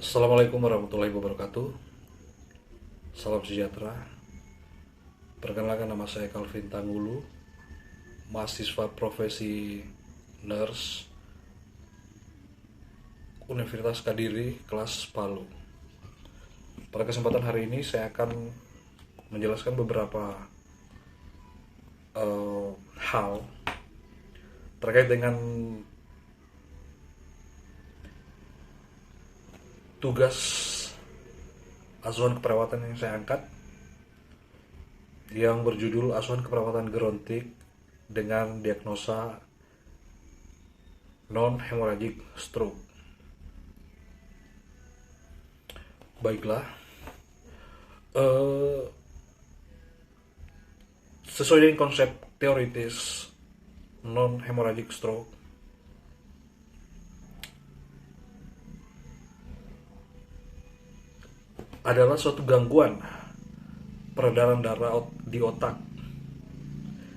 Assalamualaikum warahmatullahi wabarakatuh. Salam sejahtera. Perkenalkan, nama saya Calvin Tangulu, mahasiswa profesi nurse Universitas Kadiri kelas Palu. Pada kesempatan hari ini saya akan menjelaskan beberapa hal terkait dengan tugas asuhan keperawatan yang saya angkat, yang berjudul asuhan keperawatan gerontik dengan diagnosa non-hemorrhagic stroke. Baiklah, sesuai dengan konsep teoritis non-hemorrhagic stroke, adalah suatu gangguan peredaran darah di otak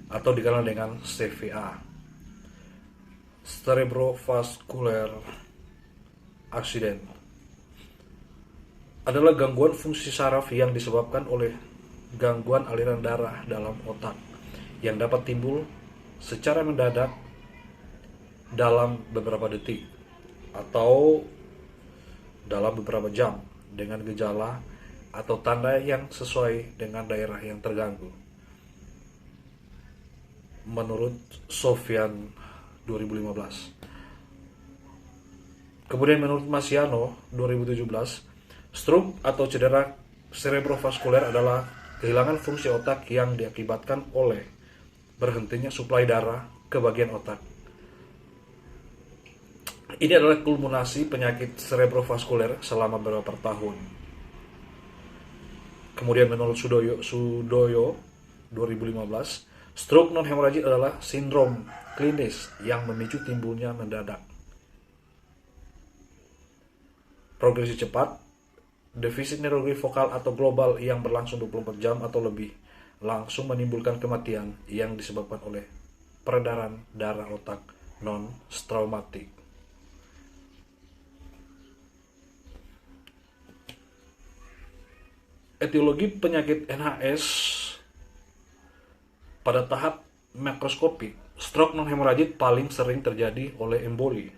atau dikenal dengan CVA, cerebrovascular accident. Adalah gangguan fungsi saraf yang disebabkan oleh gangguan aliran darah dalam otak yang dapat timbul secara mendadak dalam beberapa detik atau dalam beberapa jam dengan gejala atau tanda yang sesuai dengan daerah yang terganggu. Menurut Sofian 2015. Kemudian menurut Marciano 2017, stroke atau cedera cerebrovaskuler adalah kehilangan fungsi otak yang diakibatkan oleh berhentinya suplai darah ke bagian otak. Ini adalah kulminasi penyakit cerebrovaskuler selama beberapa tahun. Kemudian menurut Sudoyo 2015, stroke non-hemorrhagic adalah sindrom klinis yang memicu timbulnya mendadak, progresi cepat, defisit neurologi vokal atau global yang berlangsung 24 jam atau lebih, langsung menimbulkan kematian yang disebabkan oleh peredaran darah otak non-traumatik. Etiologi penyakit NHS pada tahap makroskopik, stroke non-hemorrhagic paling sering terjadi oleh emboli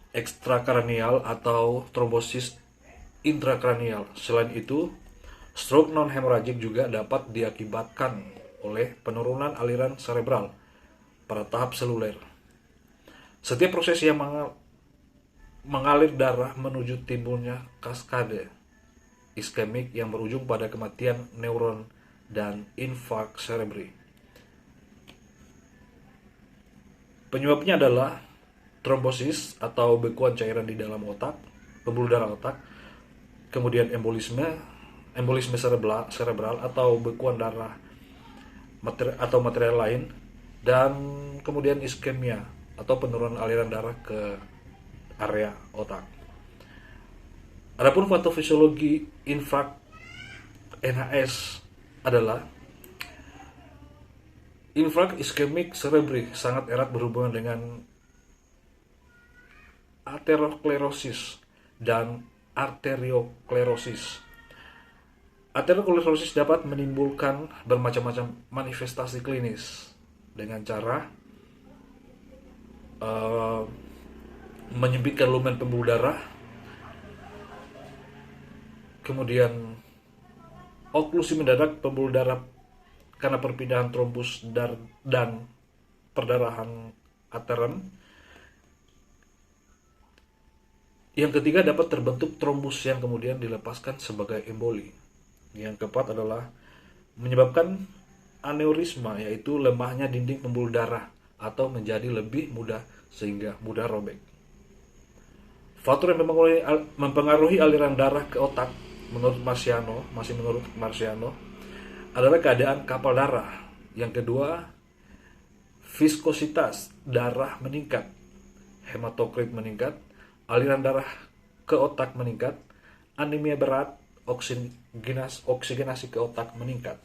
ekstrakranial atau trombosis intrakranial. Selain itu, stroke non-hemorrhagic juga dapat diakibatkan oleh penurunan aliran cerebral pada tahap seluler. Setiap proses yang mengalir darah menuju timbulnya kaskade iskemik yang berujung pada kematian neuron dan infark cerebri. Penyebabnya adalah trombosis atau bekuan cairan di dalam otak, pembuluh darah otak, kemudian embolisme cerebral atau bekuan darah atau material lain, dan kemudian iskemia atau penurunan aliran darah ke area otak. Adapun patofisiologi infark NHS adalah infark iskemik cerebri sangat erat berhubungan dengan aterosklerosis dan arterioklerosis. Aterosklerosis dapat menimbulkan bermacam-macam manifestasi klinis dengan cara menyempitkan lumen pembuluh darah, kemudian oklusi mendadak pembuluh darah karena perpindahan trombus dan perdarahan arteren. Yang ketiga, dapat terbentuk trombus yang kemudian dilepaskan sebagai emboli. Yang keempat adalah menyebabkan aneurisma, yaitu lemahnya dinding pembuluh darah atau menjadi lebih mudah sehingga mudah robek. Faktor yang mempengaruhi aliran darah ke otak menurut Marciano adalah keadaan kapal darah. Yang kedua, viskositas darah meningkat, hematokrit meningkat, aliran darah ke otak meningkat, anemia berat, oksigenasi ke otak meningkat.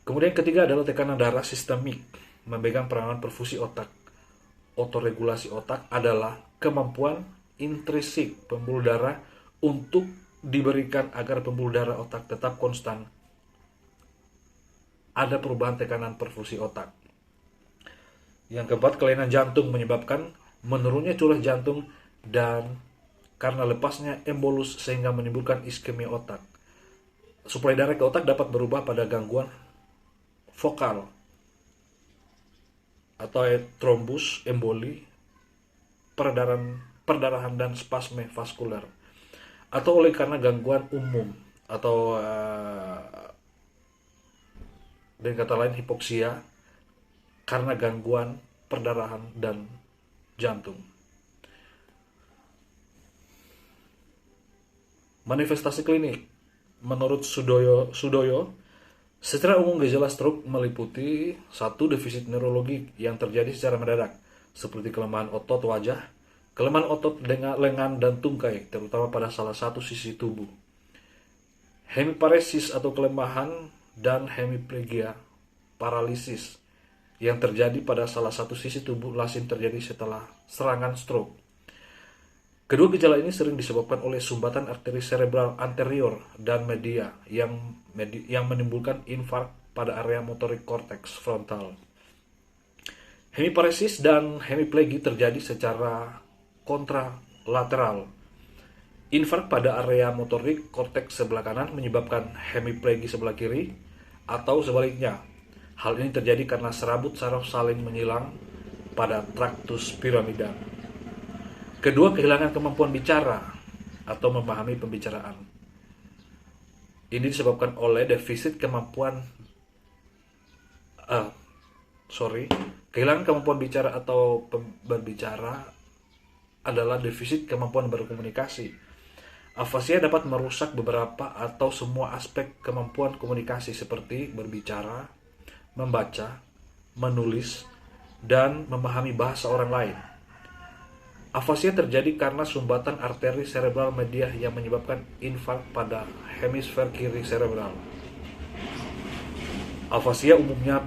Kemudian ketiga adalah tekanan darah sistemik, memegang peranan perfusi otak otoregulasi otak adalah kemampuan intrinsik pembuluh darah untuk diberikan agar pembuluh darah otak tetap konstan. Ada perubahan tekanan perfusi otak. Yang keempat, kelainan jantung menyebabkan menurunnya curah jantung dan karena lepasnya embolus sehingga menimbulkan iskemia otak. Suplai darah ke otak dapat berubah pada gangguan vokal atau trombus, emboli, perdarahan dan spasme vaskuler, atau oleh karena gangguan umum atau dengan kata lain hipoksia karena gangguan perdarahan dan jantung. Manifestasi klinik menurut Sudoyo, secara umum gejala stroke meliputi 1. Defisit neurologi yang terjadi secara mendadak, seperti kelemahan otot wajah, kelemahan otot lengan dan tungkai, terutama pada salah satu sisi tubuh. Hemiparesis atau kelemahan dan hemiplegia, paralisis, yang terjadi pada salah satu sisi tubuh lazim terjadi setelah serangan stroke. Kedua gejala ini sering disebabkan oleh sumbatan arteri cerebral anterior dan media yang menimbulkan infark pada area motorik korteks frontal. Hemiparesis dan hemiplegi terjadi secara kontralateral. Infark pada area motorik korteks sebelah kanan menyebabkan hemiplegi sebelah kiri, atau sebaliknya. Hal ini terjadi karena serabut saraf saling menyilang pada traktus piramida. Kedua, kehilangan kemampuan bicara atau memahami pembicaraan. Ini disebabkan oleh defisit kemampuan kehilangan kemampuan bicara atau berbicara adalah defisit kemampuan berkomunikasi. Afasia dapat merusak beberapa atau semua aspek kemampuan komunikasi seperti berbicara, membaca, menulis, dan memahami bahasa orang lain. Afasia terjadi karena sumbatan arteri cerebral media yang menyebabkan infark pada hemisfer kiri cerebral. Afasia umumnya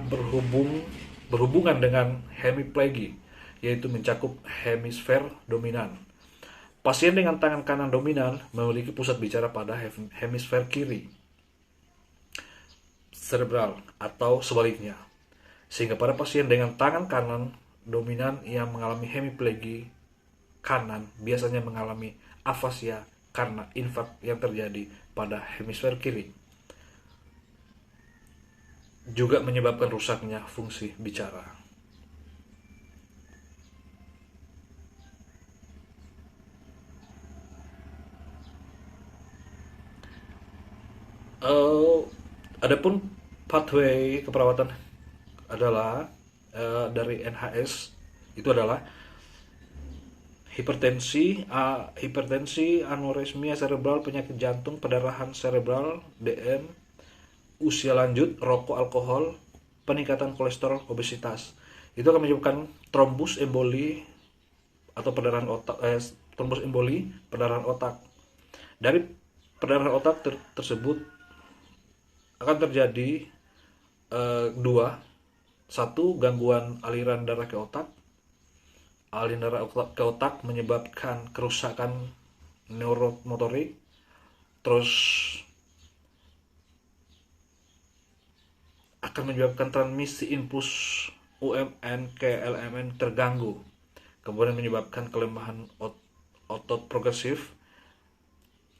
berhubungan dengan hemiplegi, yaitu mencakup hemisfer dominan. Pasien dengan tangan kanan dominan memiliki pusat bicara pada hemisfer kiri cerebral atau sebaliknya. Sehingga pada pasien dengan tangan kanan dominan yang mengalami hemiplegi kanan biasanya mengalami afasia karena infark yang terjadi pada hemisfer kiri. Juga menyebabkan rusaknya fungsi bicara. Adapun pathway keperawatan adalah dari NHS itu adalah hipertensi, anoresmia cerebral, penyakit jantung, pendarahan cerebral, DM, usia lanjut, rokok, alkohol, peningkatan kolesterol, obesitas. Itu akan menyebabkan trombus emboli atau perdarahan otak, trombus emboli, perdarahan otak. Dari perdarahan otak tersebut akan terjadi satu, gangguan aliran darah ke otak. Aliran darah ke otak menyebabkan kerusakan neuromotorik, terus akan menyebabkan transmisi impuls UMN ke LMN terganggu, kemudian menyebabkan kelemahan otot progresif,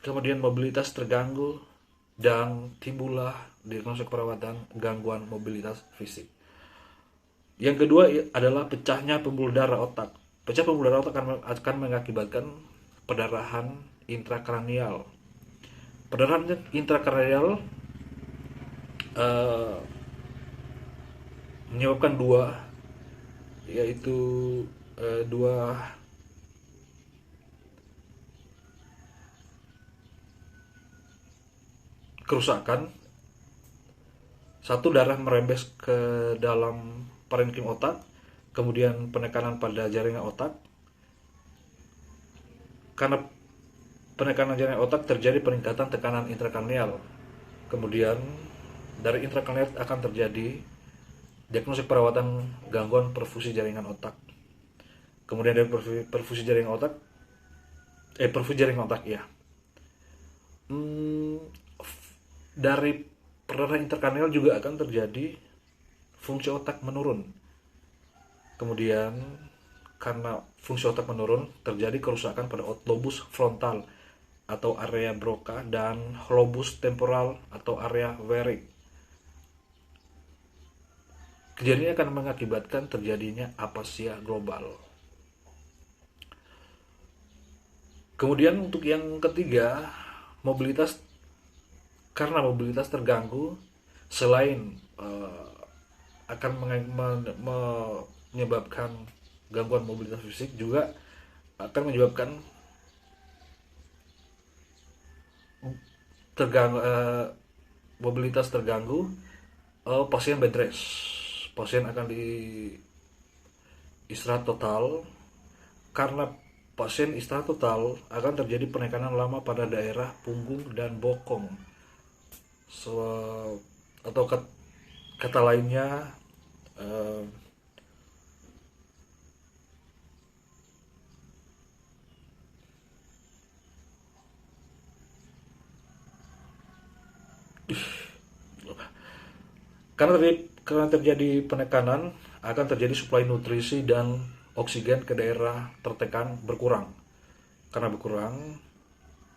kemudian mobilitas terganggu, dan timbullah diagnosa perawatan gangguan mobilitas fisik. Yang kedua adalah pecahnya pembuluh darah otak. Pecah pembuluh darah otak akan mengakibatkan perdarahan intrakranial. Perdarahan intrakranial menyebabkan dua kerusakan. Satu, darah merembes ke dalam parenkim otak, kemudian penekanan pada jaringan otak. Karena penekanan jaringan otak terjadi peningkatan tekanan intrakranial. Kemudian dari intrakranial akan terjadi diagnosis perawatan gangguan perfusi jaringan otak. Kemudian dari perfusi jaringan otak, perfusi jaringan otak ya. Dari perdarahan intrakranial juga akan terjadi fungsi otak menurun. Kemudian karena fungsi otak menurun, terjadi kerusakan pada lobus frontal atau area Broca dan lobus temporal atau area Wernicke. Kejadian ini akan mengakibatkan terjadinya apasia global. Kemudian untuk yang ketiga, karena mobilitas terganggu, selain akan menyebabkan gangguan mobilitas fisik, juga akan menyebabkan mobilitas terganggu, pasien bed rest. Pasien akan istirahat total. Karena pasien istirahat total, akan terjadi penekanan lama pada daerah punggung dan bokong. Atau kata lainnya, karena terjadi penekanan, akan terjadi suplai nutrisi dan oksigen ke daerah tertekan berkurang. Karena berkurang,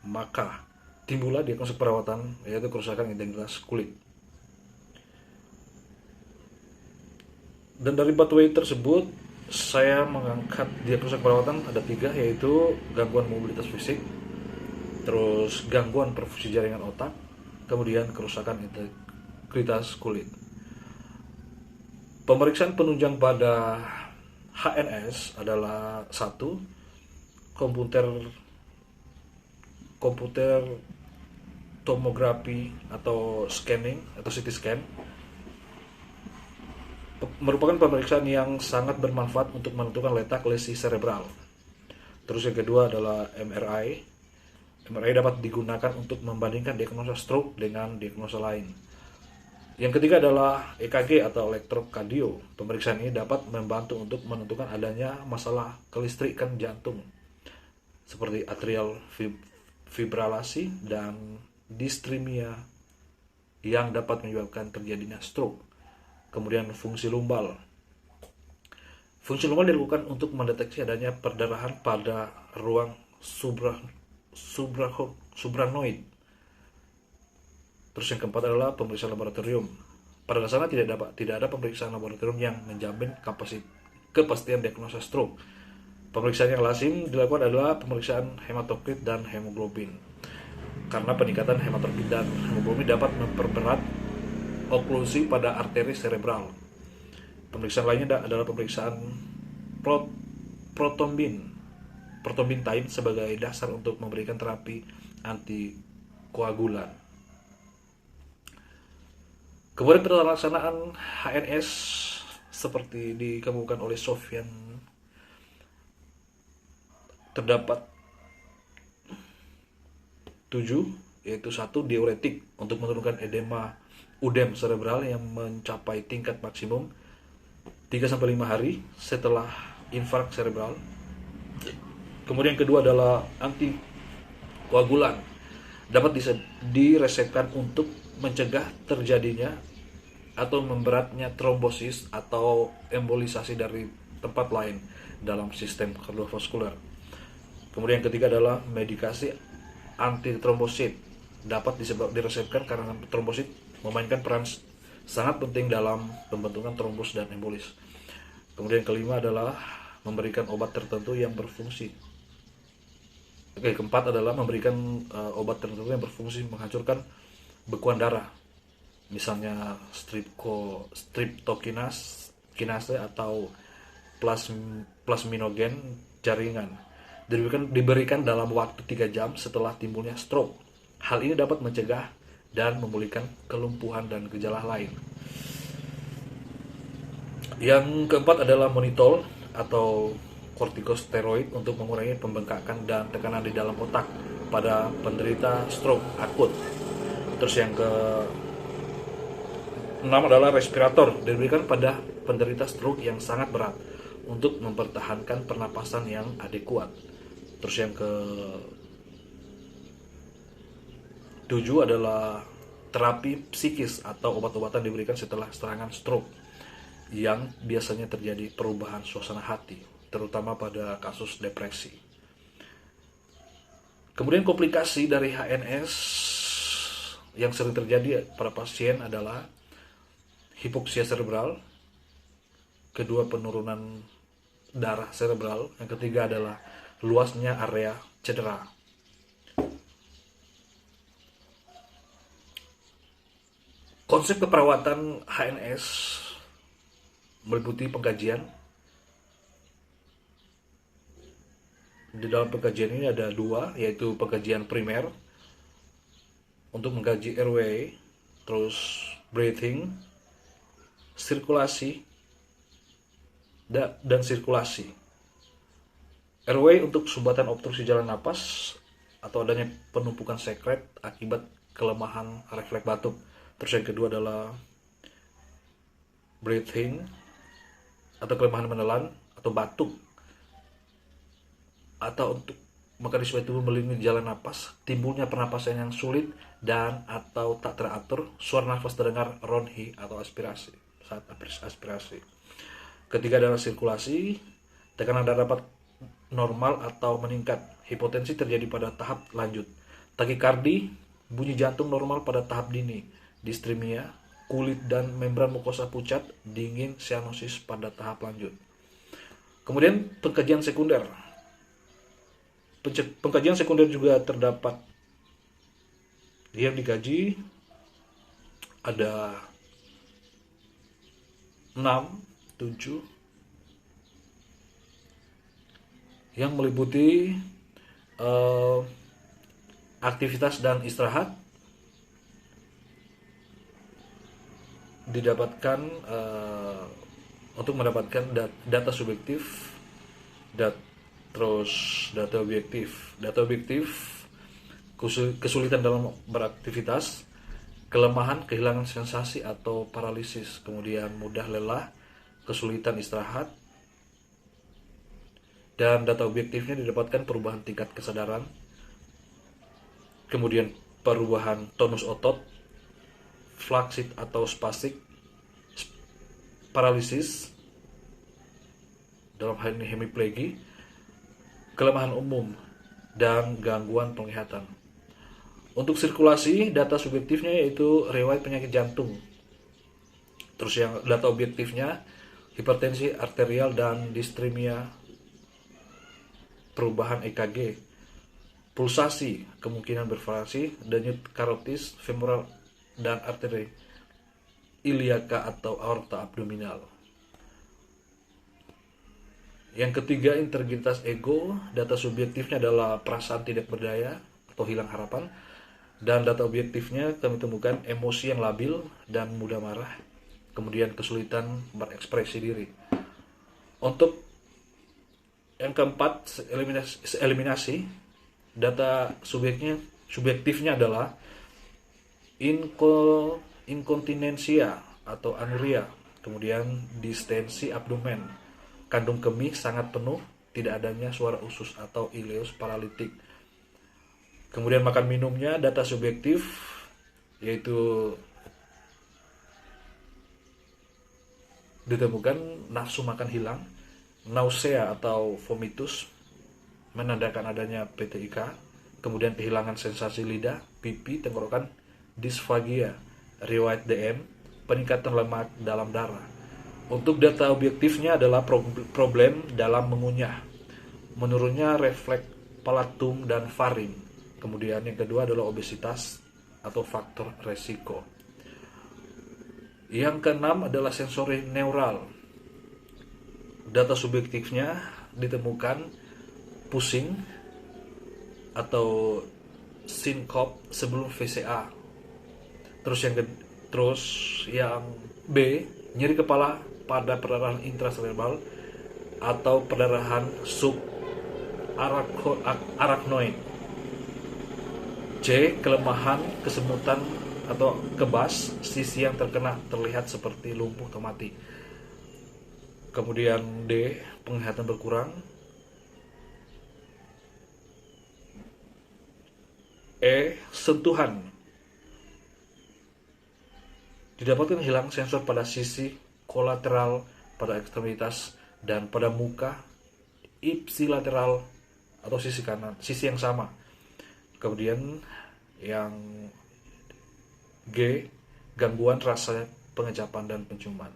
maka timbullah diagnosis perawatan, yaitu kerusakan integritas kulit. Dan dari pathway tersebut, saya mengangkat diagnosis perawatan ada 3, yaitu gangguan mobilitas fisik, terus gangguan perfusi jaringan otak, kemudian kerusakan integritas kulit. Pemeriksaan penunjang pada HNS adalah 1. Komputer tomografi atau scanning atau CT scan, merupakan pemeriksaan yang sangat bermanfaat untuk menentukan letak lesi serebral. Terus yang kedua adalah MRI. MRI dapat digunakan untuk membandingkan diagnosa stroke dengan diagnosa lain. Yang ketiga adalah EKG atau elektrokardio. Pemeriksaan ini dapat membantu untuk menentukan adanya masalah kelistrikan jantung seperti atrial fibrilasi dan distremia yang dapat menyebabkan terjadinya stroke. Kemudian fungsi lumbal. Fungsi lumbal dilakukan untuk mendeteksi adanya perdarahan pada ruang supranoid. Terus yang keempat adalah pemeriksaan laboratorium. Pada dasarnya tidak ada pemeriksaan laboratorium yang menjamin kepastian diagnosa stroke. Pemeriksaan yang lazim dilakukan adalah pemeriksaan hematokrit dan hemoglobin. Karena peningkatan hematokrit dan hemoglobin dapat memperberat oklusi pada arteri serebral. Pemeriksaan lainnya adalah pemeriksaan protombin time sebagai dasar untuk memberikan terapi antikoagulan. Kemudian pelaksanaan HNS seperti dikemukakan oleh Sofyan, terdapat 7, yaitu 1. Diuretik untuk menurunkan udem serebral yang mencapai tingkat maksimum 3-5 hari setelah infark serebral. Kemudian kedua adalah antikoagulan, dapat diresepkan untuk mencegah terjadinya atau memberatnya trombosis atau embolisasi dari tempat lain dalam sistem kardiovaskular. Kemudian yang ketiga adalah medikasi antitrombosit, dapat diresepkan karena trombosit memainkan peran sangat penting dalam pembentukan trombus dan embolis. Kemudian yang kelima adalah memberikan obat tertentu yang berfungsi. Keempat adalah memberikan obat tertentu yang berfungsi menghancurkan bekuan darah, misalnya streptokinase atau plasminogen jaringan. Diberikan dalam waktu 3 jam setelah timbulnya stroke. Hal ini dapat mencegah dan memulihkan kelumpuhan dan gejala lain. Yang keempat adalah mannitol atau kortikosteroid untuk mengurangi pembengkakan dan tekanan di dalam otak pada penderita stroke akut. Terus yang ke-6 adalah respirator, diberikan pada penderita stroke yang sangat berat untuk mempertahankan pernapasan yang adekuat. Terus yang ke 7 adalah terapi psikis atau obat-obatan diberikan setelah serangan stroke yang biasanya terjadi perubahan suasana hati, terutama pada kasus depresi. Kemudian komplikasi dari HNS yang sering terjadi pada pasien adalah hipoksia cerebral, kedua penurunan darah cerebral, yang ketiga adalah luasnya area cedera. Konsep keperawatan HNS meliputi pengkajian. Di dalam pengkajian ini ada dua, yaitu pengkajian primer untuk mengkaji airway, terus breathing, sirkulasi, dan sirkulasi. Airway untuk sumbatan obstruksi jalan napas atau adanya penumpukan sekret akibat kelemahan refleks batuk. Terus yang kedua adalah breathing atau kelemahan menelan atau batuk, atau untuk mekanisme tubuh melindungi jalan napas, timbulnya pernapasan yang sulit dan atau tak teratur, suara nafas terdengar ronhi atau aspirasi saat aspirasi. Ketiga adalah sirkulasi, tekanan darah dapat normal atau meningkat, hipotensi terjadi pada tahap lanjut, takikardi, bunyi jantung normal pada tahap dini, distremia, kulit dan membran mukosa pucat, dingin, cyanosis pada tahap lanjut. Kemudian pengkajian sekunder. Pengkajian sekunder juga terdapat. Yang dikaji ada 6, 7 yang meliputi aktivitas dan istirahat, didapatkan untuk mendapatkan data subjektif, terus data objektif. Data objektif, kesulitan dalam beraktivitas, kelemahan, kehilangan sensasi atau paralisis, kemudian mudah lelah, kesulitan istirahat. Dan data objektifnya didapatkan perubahan tingkat kesadaran, kemudian perubahan tonus otot, flaksit atau spastik, paralisis, dalam hal ini hemiplegi, kelemahan umum, dan gangguan penglihatan. Untuk sirkulasi, data subjektifnya yaitu riwayat penyakit jantung. Terus yang data objektifnya hipertensi arterial dan distremia, perubahan EKG, pulsasi, kemungkinan bervariasi, denyut karotis, femoral dan arteri iliaka atau aorta abdominal. Yang ketiga, integritas ego. Data subjektifnya adalah perasaan tidak berdaya atau hilang harapan, dan data objektifnya kami temukan emosi yang labil dan mudah marah, kemudian kesulitan berekspresi diri. Untuk yang keempat, eliminasi. Data subjektifnya adalah inkontinensia atau anuria, kemudian distensi abdomen, kandung kemih sangat penuh, tidak adanya suara usus atau ileus paralitik. Kemudian makan minumnya, data subjektif yaitu ditemukan nafsu makan hilang, nausea atau vomitus menandakan adanya PTIK, kemudian kehilangan sensasi lidah, pipi, tenggorokan, disfagia, riwayat DM, peningkatan lemak dalam darah. Untuk data objektifnya adalah problem dalam mengunyah, menurunnya refleks palatum dan faring. Kemudian yang kedua adalah obesitas atau faktor resiko. Yang keenam adalah sensori neural. Data subjektifnya ditemukan pusing atau sinkop sebelum VCA. Terus yang B, nyeri kepala pada perdarahan intracerebral atau perdarahan subarachnoid. C, kelemahan, kesemutan atau kebas, sisi yang terkena terlihat seperti lumpuh atau mati. Kemudian D, penglihatan berkurang. E, sentuhan. Didapatkan hilang sensor pada sisi kolateral, pada ekstremitas, dan pada muka ipsilateral atau sisi kanan, sisi yang sama. Kemudian yang G, gangguan rasa pengecapan dan penciuman.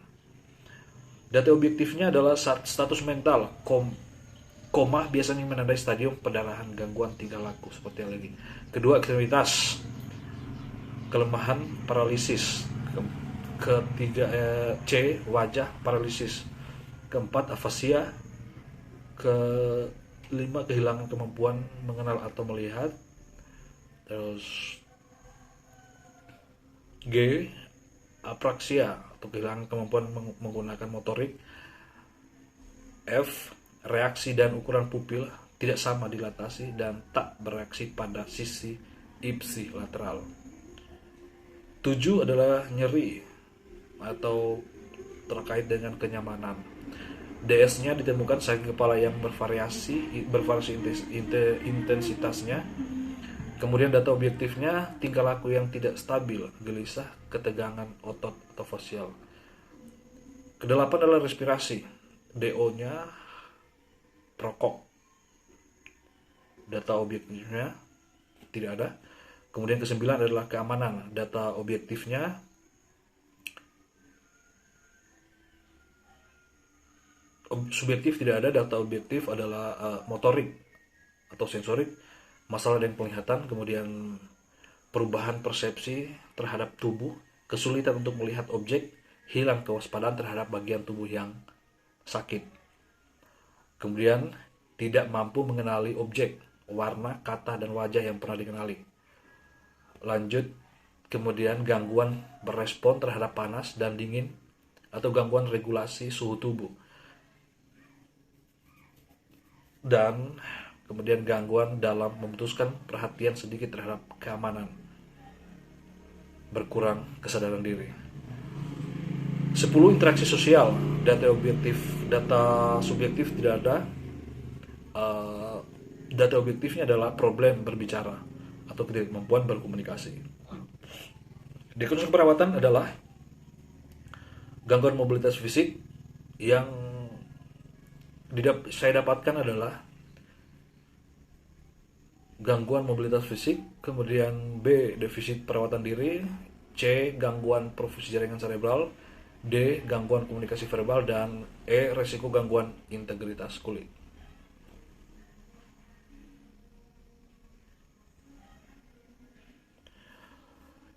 Data objektifnya adalah status mental, koma biasanya menandai stadium pendarahan gangguan tingkah laku seperti yang lagi. Kedua, ekstremitas, kelemahan paralisis. Ketiga, C, wajah paralisis. Keempat, afasia. Kelima, kehilangan kemampuan mengenal atau melihat. Terus G, apraksia atau kehilangan kemampuan menggunakan motorik. F, reaksi dan ukuran pupil tidak sama dilatasi dan tak bereaksi pada sisi ipsilateral. 7 adalah nyeri atau terkait dengan kenyamanan. DS-nya ditemukan sakit kepala yang bervariasi intensitasnya. Kemudian data objektifnya tingkah laku yang tidak stabil, gelisah, ketegangan otot atau fasial. Kedelapan adalah respirasi. DO-nya perokok. Data objektifnya tidak ada. Kemudian kesembilan adalah keamanan. Data objektifnya subjektif tidak ada. Data objektif adalah motorik atau sensorik, masalah dengan penglihatan, kemudian perubahan persepsi terhadap tubuh, kesulitan untuk melihat objek, hilang kewaspadaan terhadap bagian tubuh yang sakit. Kemudian tidak mampu mengenali objek, warna, kata, dan wajah yang pernah dikenali. Lanjut, kemudian gangguan berespon terhadap panas dan dingin atau gangguan regulasi suhu tubuh. Dan kemudian gangguan dalam memutuskan perhatian sedikit terhadap keamanan. Berkurang kesadaran diri. 10 interaksi sosial. Data objektif, data subjektif tidak ada. Data objektifnya adalah problem berbicara atau ketidakmampuan berkomunikasi. Diagnosis perawatan adalah gangguan mobilitas fisik. Yang saya dapatkan adalah gangguan mobilitas fisik, kemudian B, defisit perawatan diri, C, gangguan perfusi jaringan cerebral, D, gangguan komunikasi verbal, dan E, resiko gangguan integritas kulit.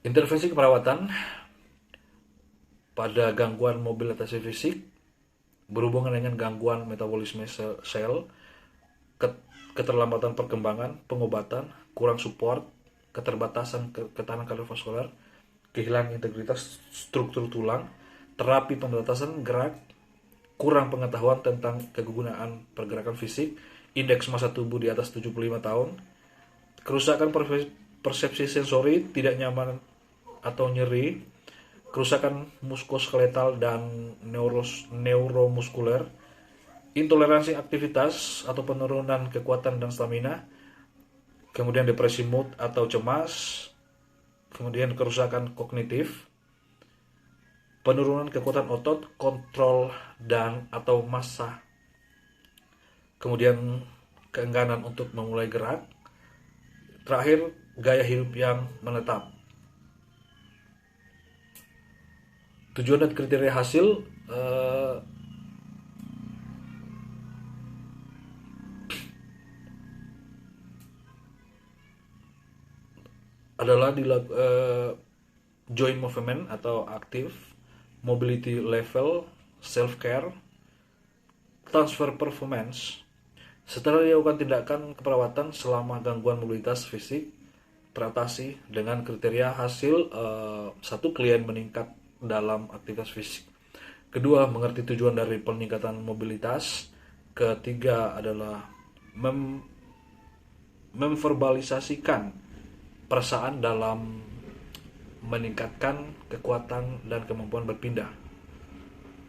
Intervensi keperawatan pada gangguan mobilitas fisik berhubungan dengan gangguan metabolisme sel, keterlambatan perkembangan, pengobatan, kurang support, keterbatasan ketahanan kardiovaskular, kehilangan integritas struktur tulang, terapi pembatasan gerak, kurang pengetahuan tentang kegunaan pergerakan fisik, indeks massa tubuh di atas 75 tahun, kerusakan persepsi sensori, tidak nyaman atau nyeri, kerusakan muskuloskeletal dan neuromuskuler, intoleransi aktivitas atau penurunan kekuatan dan stamina, kemudian depresi mood atau cemas, kemudian kerusakan kognitif, penurunan kekuatan otot, kontrol dan atau massa, kemudian keengganan untuk memulai gerak, terakhir gaya hidup yang menetap. Tujuan dan kriteria hasil adalah joint movement atau active, mobility level, self care, transfer performance. Setelah dilakukan tindakan keperawatan selama gangguan mobilitas fisik teratasi dengan kriteria hasil, 1, klien meningkat dalam aktivitas fisik. Kedua, mengerti tujuan dari peningkatan mobilitas. Ketiga adalah memverbalisasikan perasaan dalam meningkatkan kekuatan dan kemampuan berpindah.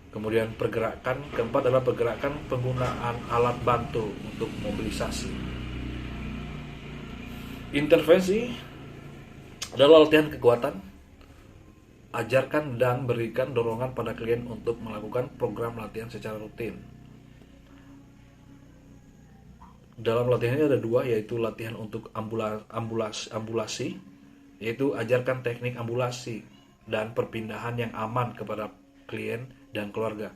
Kemudian pergerakan keempat adalah pergerakan penggunaan alat bantu untuk mobilisasi. Intervensi adalah latihan kekuatan, ajarkan dan berikan dorongan pada klien untuk melakukan program latihan secara rutin. Dalam latihan ini ada dua, yaitu latihan untuk ambulasi, yaitu ajarkan teknik ambulasi dan perpindahan yang aman kepada klien dan keluarga.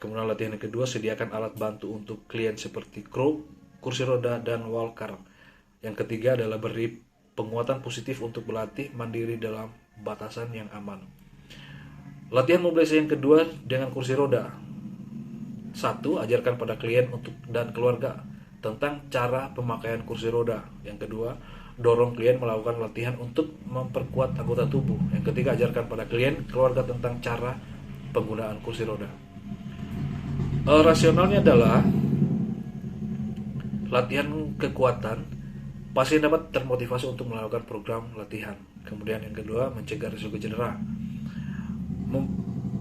Kemudian latihan yang kedua, sediakan alat bantu untuk klien seperti kru, kursi roda, dan walker. Yang ketiga adalah beri penguatan positif untuk berlatih mandiri dalam batasan yang aman. Latihan mobilisasi yang kedua dengan kursi roda. 1. Ajarkan pada klien dan keluarga tentang cara pemakaian kursi roda. Yang kedua, dorong klien melakukan latihan untuk memperkuat anggota tubuh. Yang ketiga, ajarkan pada klien keluarga tentang cara penggunaan kursi roda. Rasionalnya adalah latihan kekuatan, pasien dapat termotivasi untuk melakukan program latihan. Kemudian yang kedua, mencegah risiko cedera.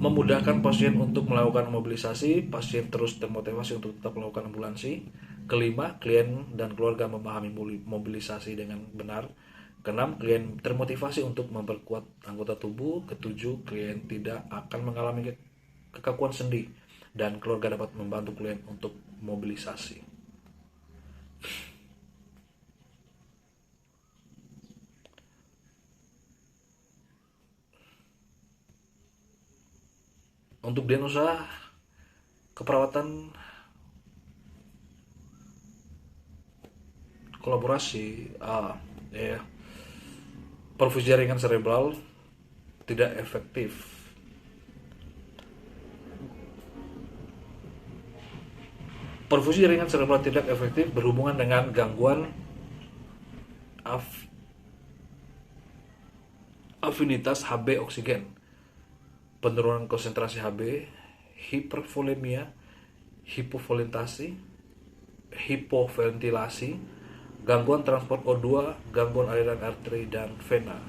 Memudahkan pasien untuk melakukan mobilisasi, pasien terus termotivasi untuk tetap melakukan ambulansi. Kelima, klien dan keluarga memahami mobilisasi dengan benar. Keenam, klien termotivasi untuk memperkuat anggota tubuh. Ketujuh, klien tidak akan mengalami kekakuan sendi dan keluarga dapat membantu klien untuk mobilisasi. Untuk diagnosa keperawatan kolaborasi, perfusi jaringan cerebral tidak efektif. Perfusi jaringan cerebral tidak efektif berhubungan dengan gangguan afinitas Hb oksigen, penurunan konsentrasi Hb, hipervolemia, hipovolentasi, hipoventilasi, gangguan transport O2, gangguan aliran arteri dan vena.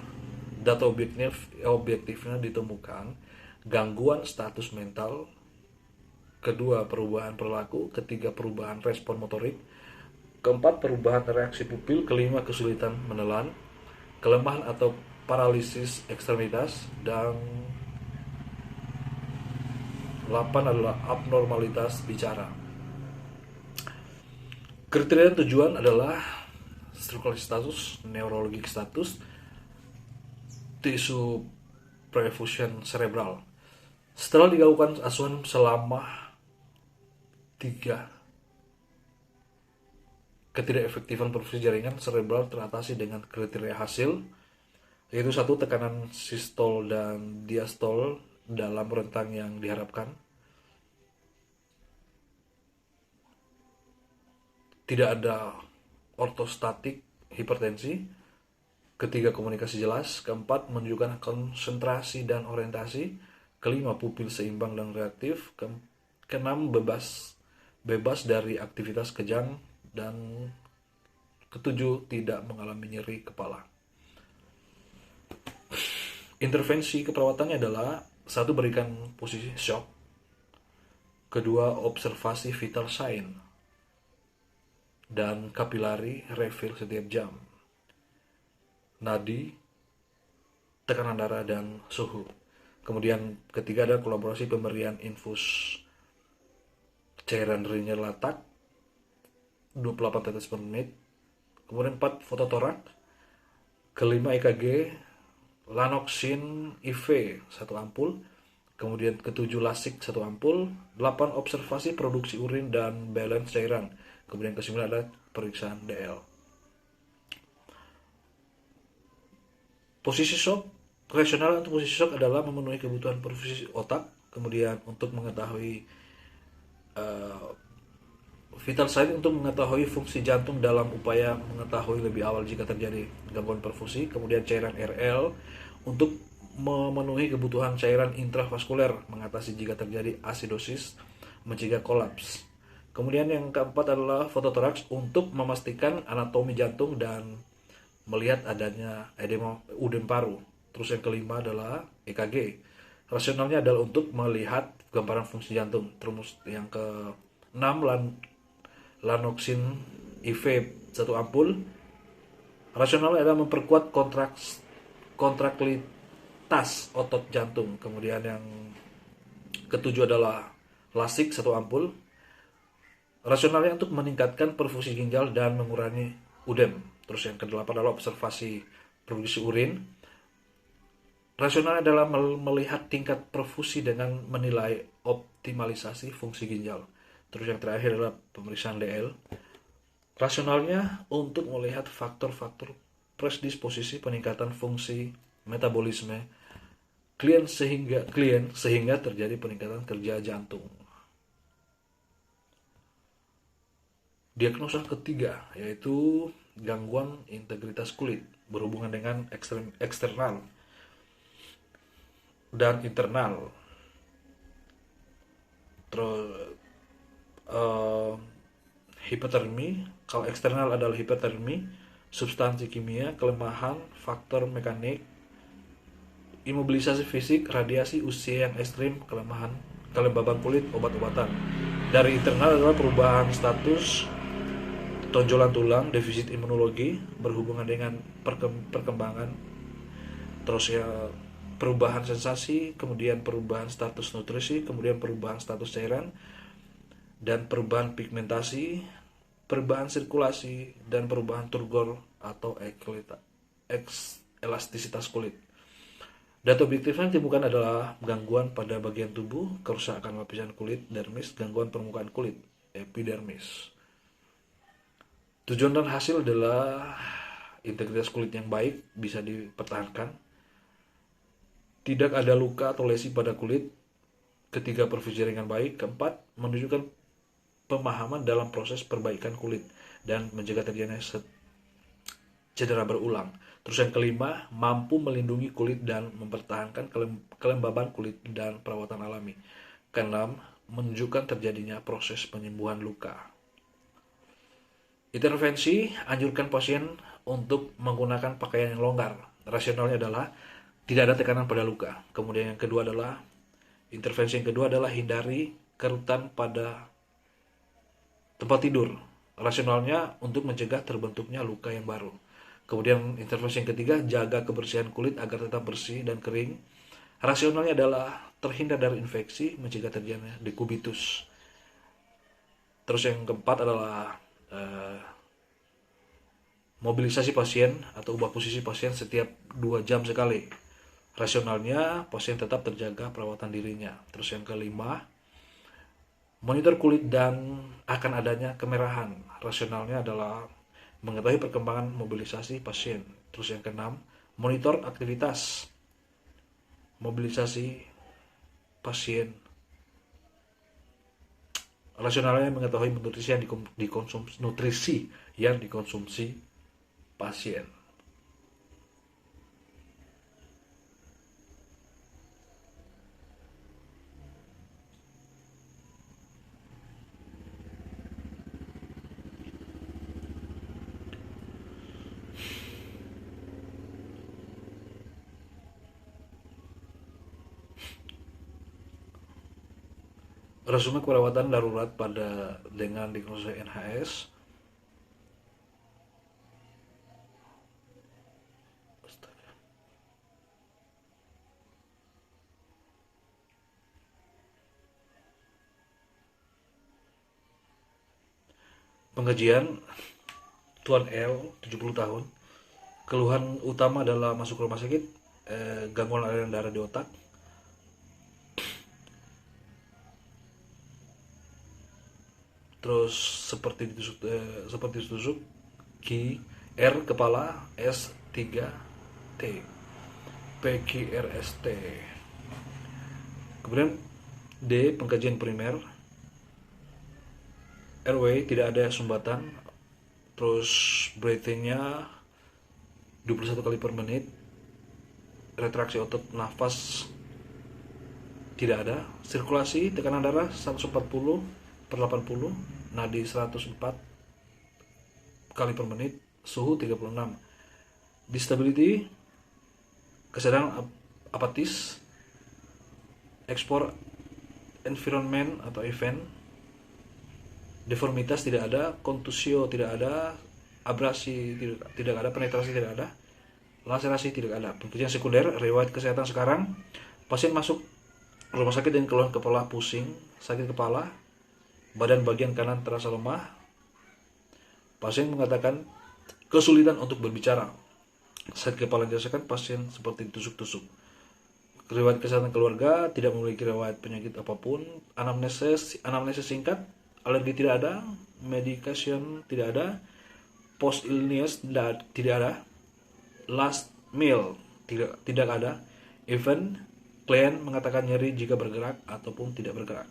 Data objektifnya ditemukan gangguan status mental, kedua perubahan perilaku, ketiga perubahan respon motorik, keempat perubahan reaksi pupil, kelima kesulitan menelan, kelemahan atau paralisis ekstremitas, dan 8 adalah abnormalitas bicara. Kriteria tujuan adalah struktural status, neurologik status, tisu perfusion cerebral. Setelah dilakukan asuhan selama 3, ketidakefektifan perfusi jaringan cerebral teratasi dengan kriteria hasil, yaitu 1. Tekanan sistol dan diastol dalam rentang yang diharapkan, tidak ada ortostatik hipertensi, ketiga komunikasi jelas, keempat menunjukkan konsentrasi dan orientasi, kelima pupil seimbang dan reaktif, keenam bebas dari aktivitas kejang, dan ketujuh tidak mengalami nyeri kepala. Intervensi keperawatannya adalah 1. Berikan posisi shock, kedua observasi vital sign dan kapilari refill setiap jam, nadi, tekanan darah, dan suhu. Kemudian ketiga ada kolaborasi pemberian infus cairan rinyer latak 28 tetes per menit. Kemudian 4 fototorak, kelima EKG Lanoxin IV 1 ampul, kemudian ketujuh lasik 1 ampul, 8 observasi produksi urin dan balance cairan, kemudian ke-9 adalah periksaan DL. Posisi shock rasional untuk posisi shock adalah memenuhi kebutuhan perfusi otak, kemudian untuk mengetahui vital sign untuk mengetahui fungsi jantung dalam upaya mengetahui lebih awal jika terjadi gangguan perfusi, kemudian cairan RL untuk memenuhi kebutuhan cairan intravaskuler, mengatasi jika terjadi asidosis, mencegah kolaps. Kemudian yang keempat adalah fototoraks untuk memastikan anatomi jantung dan melihat adanya edema udem paru. Terus yang kelima adalah EKG Rasionalnya adalah untuk melihat gambaran fungsi jantung. Terus yang ke-6, Lanoxin IV 1 ampul. Rasionalnya adalah memperkuat kontraktilitas otot jantung. Kemudian yang ke-7 adalah Lasix 1 ampul. Rasionalnya untuk meningkatkan perfusi ginjal dan mengurangi udem. Terus yang ke-8 adalah observasi produksi urin. Rasionalnya adalah melihat tingkat perfusi dengan menilai optimalisasi fungsi ginjal. Terus yang terakhir adalah pemeriksaan DL. Rasionalnya untuk melihat faktor-faktor predisposisi peningkatan fungsi metabolisme klien sehingga terjadi peningkatan kerja jantung. Diagnosa ketiga yaitu gangguan integritas kulit berhubungan dengan eksternal dan internal. Terus hipotermi. Kalau eksternal adalah hipotermi, substansi kimia, kelemahan, faktor mekanik, imobilisasi fisik, radiasi, usia yang ekstrim, kelemahan, kelembaban kulit, obat-obatan. Dari internal adalah perubahan status tonjolan tulang, defisit imunologi berhubungan dengan perkembangan, terus ya perubahan sensasi, kemudian perubahan status nutrisi, kemudian perubahan status cairan, dan perubahan pigmentasi, perubahan sirkulasi, dan perubahan turgor atau elastisitas kulit. Data objektif yang ditemukan adalah gangguan pada bagian tubuh, kerusakan lapisan kulit, dermis, gangguan permukaan kulit, epidermis. Tujuan dan hasil adalah integritas kulit yang baik bisa dipertahankan, tidak ada luka atau lesi pada kulit, ketiga perfusi ringan baik, keempat menunjukkan pemahaman dalam proses perbaikan kulit dan mencegah terjadinya cedera berulang. Terus yang kelima, mampu melindungi kulit dan mempertahankan kelembaban kulit dan perawatan alami. Keenam, menunjukkan terjadinya proses penyembuhan luka. Intervensi, anjurkan pasien untuk menggunakan pakaian yang longgar. Rasionalnya adalah tidak ada tekanan pada luka. Kemudian yang kedua adalah intervensi yang kedua adalah hindari kerutan pada tempat tidur. Rasionalnya untuk mencegah terbentuknya luka yang baru. Kemudian intervensi yang ketiga, jaga kebersihan kulit agar tetap bersih dan kering. Rasionalnya adalah terhindar dari infeksi, mencegah terjadinya dekubitus. Terus yang keempat adalah mobilisasi pasien atau ubah posisi pasien setiap 2 jam sekali. Rasionalnya pasien tetap terjaga perawatan dirinya. Terus yang kelima, monitor kulit dan akan adanya kemerahan. Rasionalnya adalah mengetahui perkembangan mobilisasi pasien. Terus yang keenam, monitor aktivitas mobilisasi pasien. Rasionalnya mengetahui nutrisi yang dikonsumsi pasien. Resume perawatan darurat pada dengan diagnosis NHS. Pengajian Tuan L, 70 tahun. Keluhan utama adalah masuk rumah sakit, gangguan aliran darah di otak. Terus seperti ditusuk Q, R kepala, S 3 T, PQRST. Kemudian D pengkajian primer, airway tidak ada sumbatan, terus breathingnya 21 kali per menit, retraksi otot nafas tidak ada, sirkulasi tekanan darah 140/80, nadi 104 kali per menit, suhu 36, disability kesedang apatis, ekspor environment atau event, deformitas tidak ada, kontusio tidak ada, abrasi tidak ada, penetrasi tidak ada, laserasi tidak ada. Pekerjaan sekunder, riwayat kesehatan sekarang, pasien masuk rumah sakit dengan keluhan kepala pusing, sakit kepala, badan bagian kanan terasa lemah. Pasien mengatakan kesulitan untuk berbicara. Sakit kepala dirasakan, pasien seperti ditusuk-tusuk. Riwayat kesehatan keluarga, tidak memiliki riwayat penyakit apapun. Anamnesis singkat, alergi tidak ada, medication tidak ada, post illness tidak ada, last meal tidak ada. Event, klien mengatakan nyeri jika bergerak ataupun tidak bergerak.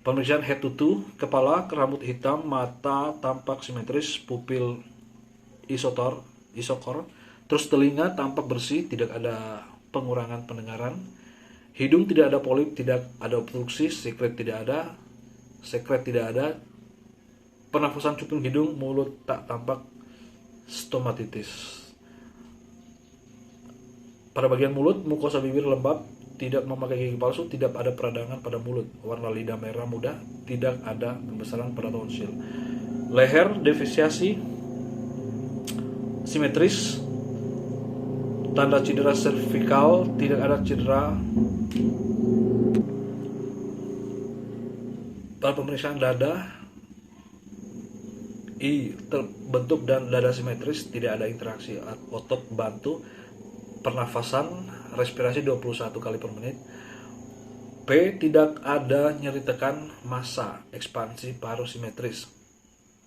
Pemeriksaan head to toe, kepala, rambut hitam, mata tampak simetris, pupil isokor, terus telinga tampak bersih, tidak ada pengurangan pendengaran. Hidung tidak ada polip, tidak ada obstruksi, sekret tidak ada. Pernafasan cuping hidung, mulut tak tampak stomatitis. Pada bagian mulut, mukosa bibir lembab, tidak memakai gigi palsu, tidak ada peradangan pada mulut, warna lidah merah muda, tidak ada pembesaran pada tonsil. Leher defisiasi simetris, tanda cedera servikal, tidak ada cedera. Pada pemeriksaan dada, terbentuk dan dada simetris, tidak ada interaksi otot bantu. Pernafasan, respirasi 21 kali per menit. P, tidak ada nyeri tekan, massa, ekspansi paru simetris.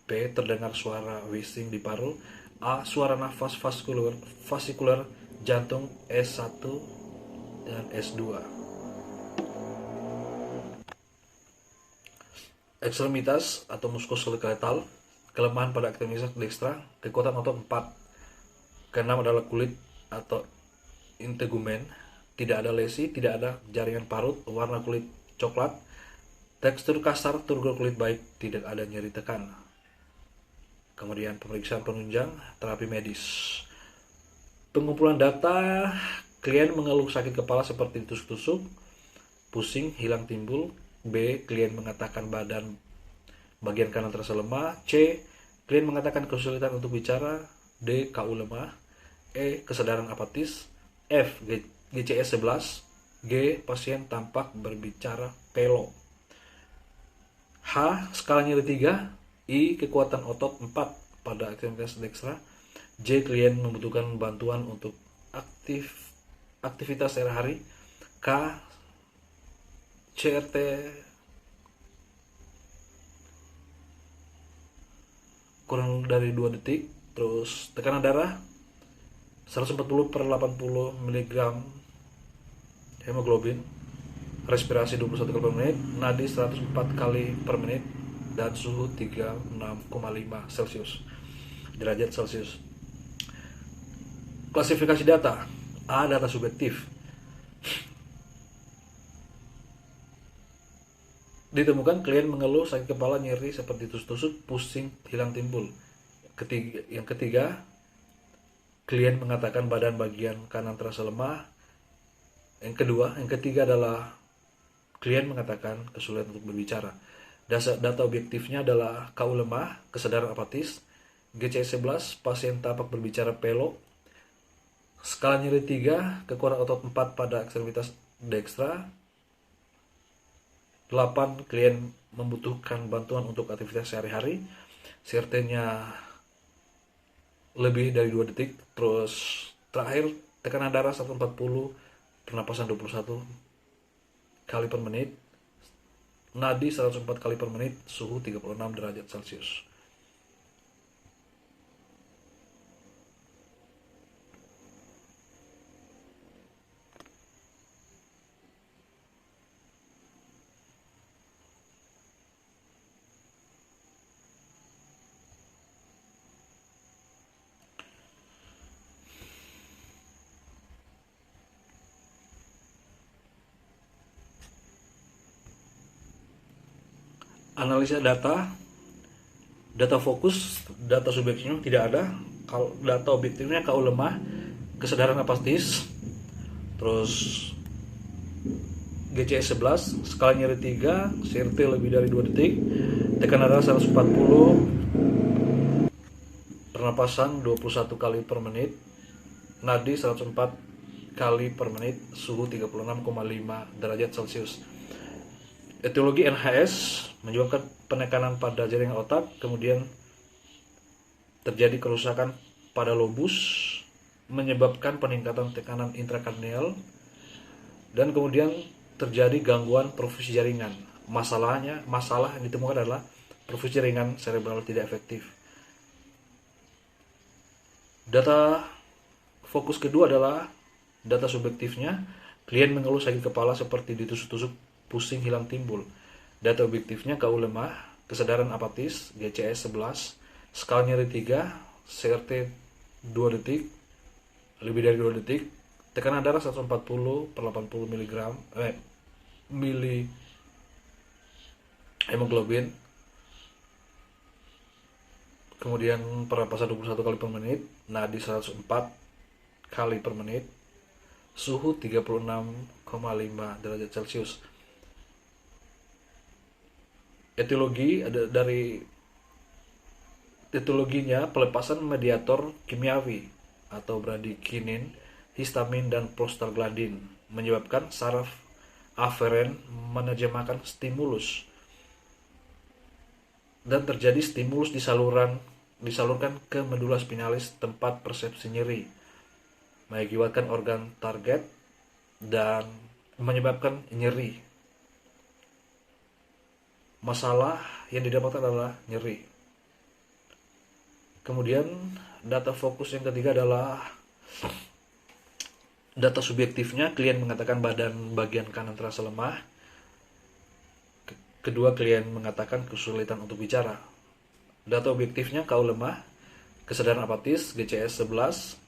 P, terdengar suara wheezing di paru. A, suara nafas fasikular jantung S1 dan S2. Ekstremitas atau muskuloskeletal, kelemahan pada ekstremitas dekstra, kekuatan otot 4. Keenam adalah kulit atau integumen, tidak ada lesi, tidak ada jaringan parut, warna kulit coklat, tekstur kasar, turgor kulit baik, tidak ada nyeri tekan. Kemudian pemeriksaan penunjang, terapi medis. Pengumpulan data, klien mengeluh sakit kepala seperti ditusuk-tusuk, pusing, hilang timbul. B, klien mengatakan bagian kanan terasa lemah. C, klien mengatakan kesulitan untuk bicara. D, KU lemah. E, kesadaran apatis. F, GCS 11. G, pasien tampak berbicara pelo. H, skala nyeri 3. I, kekuatan otot 4 pada ekstremitas dekstra. J, klien membutuhkan bantuan untuk aktivitas sehari-hari. K, CRT kurang dari 2 detik. Terus tekanan darah 140/80 mg hemoglobin, respirasi 21 kali per menit, nadi 104 kali per menit, dan suhu 36,5 derajat Celcius. Klasifikasi data. A, data subjektif. Ditemukan klien mengeluh sakit kepala, nyeri seperti tusuk-tusuk, pusing, hilang timbul. Yang ketiga, klien mengatakan badan bagian kanan terasa lemah. Yang ketiga adalah klien mengatakan kesulitan untuk berbicara. Data objektifnya adalah KU lemah, kesadaran apatis, GCS 11, pasien tampak berbicara pelo, skala nyeri 3, kekuatan otot 4 pada ekstremitas dekstra. 8, klien membutuhkan bantuan untuk aktivitas sehari-hari. CRT-nya lebih dari 2 detik. Terus terakhir, tekanan darah 140, pernapasan 21 kali per menit, nadi 104 kali per menit, suhu 36 derajat Celcius. Analisa data fokus, data subjektifnya tidak ada. Kalau data objektifnya KU lemah, kesadaran apatis, terus GCS 11, skala nyeri 3, CRT lebih dari 2 detik, tekanan darah 140, pernapasan 21 kali per menit, nadi 104 kali per menit, suhu 36,5 derajat Celcius. Etiologi NHS menyebabkan penekanan pada jaringan otak, kemudian terjadi kerusakan pada lobus, menyebabkan peningkatan tekanan intrakranial, dan kemudian terjadi gangguan perfusi jaringan. Masalah yang ditemukan adalah perfusi jaringan serebral tidak efektif. Data fokus kedua adalah data subjektifnya. Klien mengeluh sakit kepala seperti ditusuk-tusuk, pusing, hilang timbul. Data objektifnya KU lemah, kesadaran apatis, GCS 11, skala nyeri 3, CRT 2 detik, lebih dari 2 detik, tekanan darah 140 per 80 mili hemoglobin, kemudian pernapasan 21 kali per menit, nadi 104 kali per menit, suhu 36,5 derajat Celcius. Etiologinya pelepasan mediator kimiawi atau bradikinin, histamin, dan prostaglandin menyebabkan saraf aferen menerjemahkan stimulus, dan terjadi stimulus disalurkan ke medula spinalis, tempat persepsi nyeri, mengakibatkan organ target dan menyebabkan nyeri. Masalah yang didapatkan adalah nyeri. Kemudian data fokus yang ketiga adalah data subjektifnya. Klien mengatakan bagian kanan terasa lemah. Kedua, klien mengatakan kesulitan untuk bicara. Data objektifnya KU lemah, kesadaran apatis, GCS 11.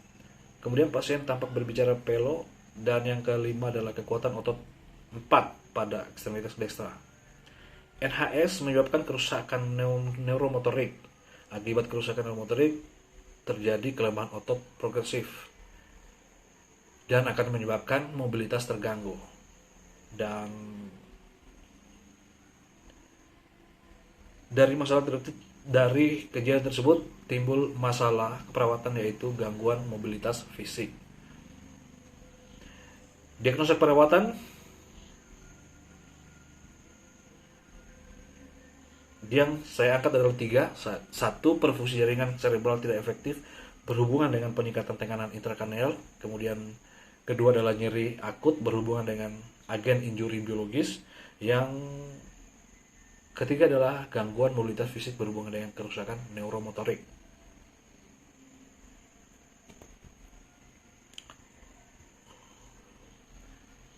Kemudian pasien tampak berbicara pelo, dan yang kelima adalah kekuatan otot 4 pada ekstremitas dekstra. NHS menyebabkan kerusakan neuromotorik. Akibat kerusakan neuromotorik terjadi kelemahan otot progresif dan akan menyebabkan mobilitas terganggu. Dan dari kejadian tersebut timbul masalah keperawatan, yaitu gangguan mobilitas fisik. Diagnosa perawatan yang saya angkat adalah 3. 1. Perfusi jaringan serebral tidak efektif berhubungan dengan peningkatan tekanan intrakranial. Kemudian kedua adalah nyeri akut berhubungan dengan agen injuri biologis. Yang ketiga adalah gangguan mobilitas fisik berhubungan dengan kerusakan neuromotorik.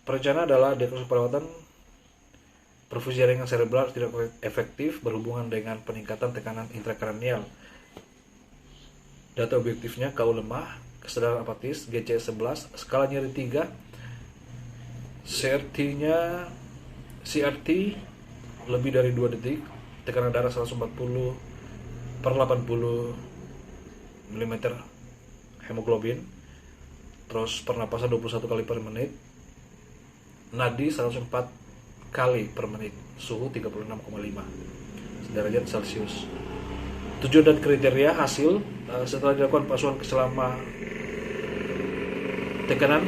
Perencanaan adalah diagnosis perawatan perfusi jaringan serebral tidak efektif berhubungan dengan peningkatan tekanan intrakranial. Data objektifnya KU lemah, kesadaran apatis, GCS 11, skala nyeri 3, CRT lebih dari 2 detik, tekanan darah 140 per 80 mm hemoglobin, terus pernapasan 21 kali per menit, nadi 104 kali per menit, suhu 36,5 derajat Celcius. Tujuan dan kriteria hasil setelah dilakukan pasukan selama tekanan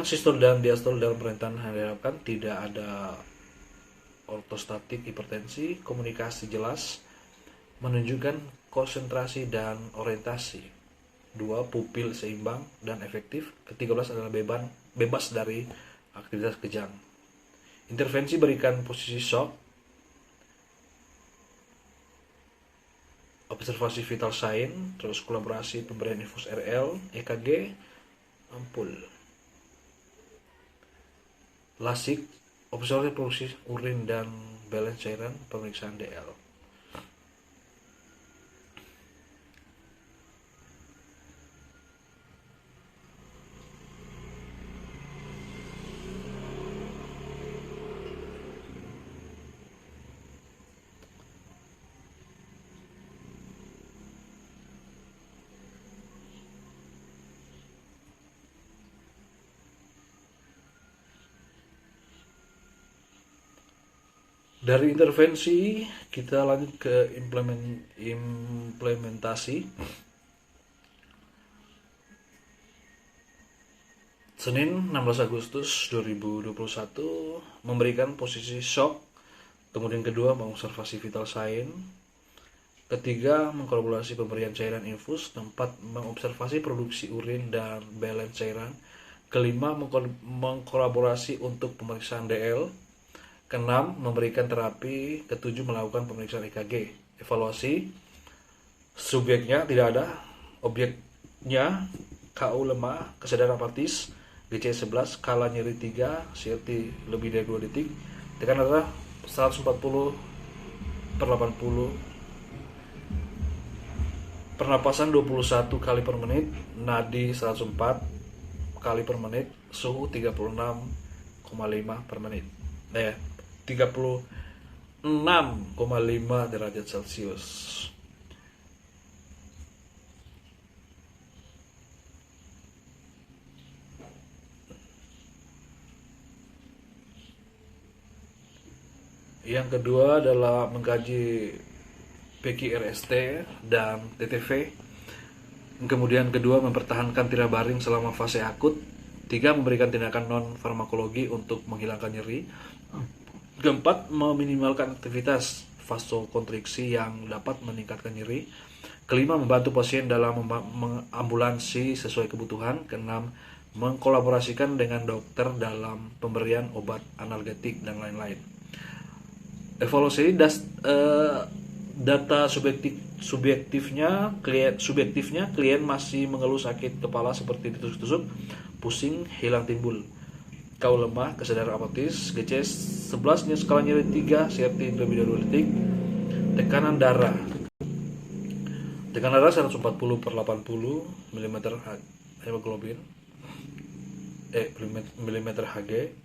sistol dan diastol dalam pemerintahan diharapkan tidak ada ortostatik hipertensi, komunikasi jelas, menunjukkan konsentrasi dan orientasi. 2. Pupil seimbang dan efektif. Ke-13 adalah bebas dari aktivitas kejang. Intervensi berikan posisi shock, observasi vital sign, terus kolaborasi pemberian infus RL, EKG, ampul. Lasik, observasi produksi urin dan balance cairan, pemeriksaan DL. Dari intervensi kita lanjut ke implementasi. Senin 16 Agustus 2021 memberikan posisi shock. Kemudian kedua mengobservasi vital sign. Ketiga mengkolaborasi pemberian cairan infus. Keempat mengobservasi produksi urin dan balance cairan. Kelima mengkolaborasi untuk pemeriksaan DL. Keenam memberikan terapi. Ketujuh melakukan pemeriksaan EKG. Evaluasi subjeknya tidak ada. Objeknya KU lemah, kesadaran apatis, GC11, skala nyeri 3, CRT lebih dari 2 detik, tekanan darah 140/80, pernapasan 21 kali per menit, nadi 104 kali per menit, suhu 36,5 per menit. 36,5 derajat Celcius. Yang kedua adalah mengkaji PQRST dan TTV. Kemudian kedua mempertahankan tirabaring selama fase akut. Tiga memberikan tindakan non farmakologi untuk menghilangkan nyeri. Keempat meminimalkan aktivitas vasokonstriksi yang dapat meningkatkan nyeri. Kelima membantu pasien dalam mengambulansi sesuai kebutuhan. Keenam mengkolaborasikan dengan dokter dalam pemberian obat analgetik dan lain-lain. Evaluasi data subjektifnya klien masih mengeluh sakit kepala seperti ditusuk-tusuk, pusing, hilang timbul, KU lemah, kesadaran apatis, GC 11 skala nyeri 3, CRT lebih dari 2 detik, tekanan darah 140/80 mm hemoglobin mm Hg,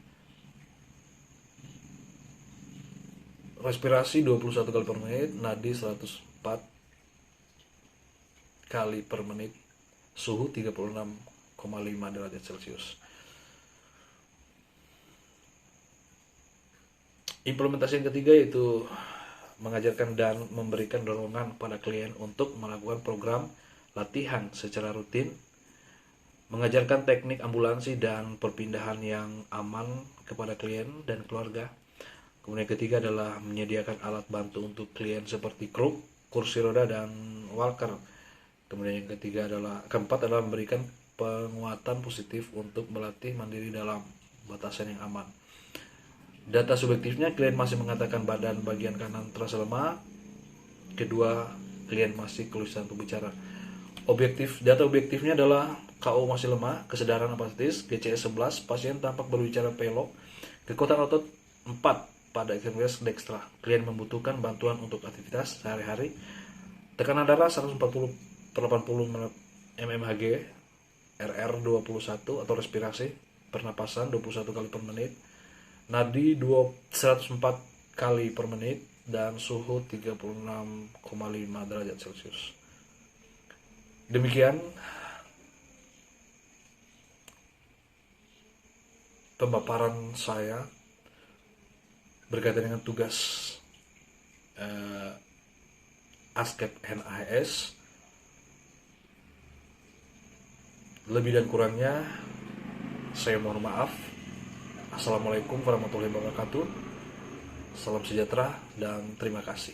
respirasi 21 kali per menit, nadi 104 kali per menit, suhu 36,5 derajat Celcius. Implementasi yang ketiga yaitu mengajarkan dan memberikan dorongan pada klien untuk melakukan program latihan secara rutin, mengajarkan teknik ambulansi dan perpindahan yang aman kepada klien dan keluarga. Kemudian ketiga adalah menyediakan alat bantu untuk klien seperti kruk, kursi roda, dan walker. Kemudian yang keempat adalah memberikan penguatan positif untuk melatih mandiri dalam batasan yang aman. Data subjektifnya klien masih mengatakan badan bagian kanan terasa lemah. Kedua, klien masih kesulitan untuk bicara. Data objektifnya adalah KO masih lemah, kesadaran apatis, GCS 11, pasien tampak berbicara pelok, kekuatan otot 4 pada ekstremitas dekstra. Klien membutuhkan bantuan untuk aktivitas sehari-hari. Tekanan darah 140/80 mmHg, RR 21 atau respirasi, pernapasan 21 kali per menit, nadi 104 kali per menit, dan suhu 36,5 derajat Celcius. Demikian pemaparan saya berkaitan dengan tugas ASKEP NAHS. Lebih dan kurangnya saya mohon maaf. Assalamualaikum warahmatullahi wabarakatuh. Salam sejahtera dan terima kasih.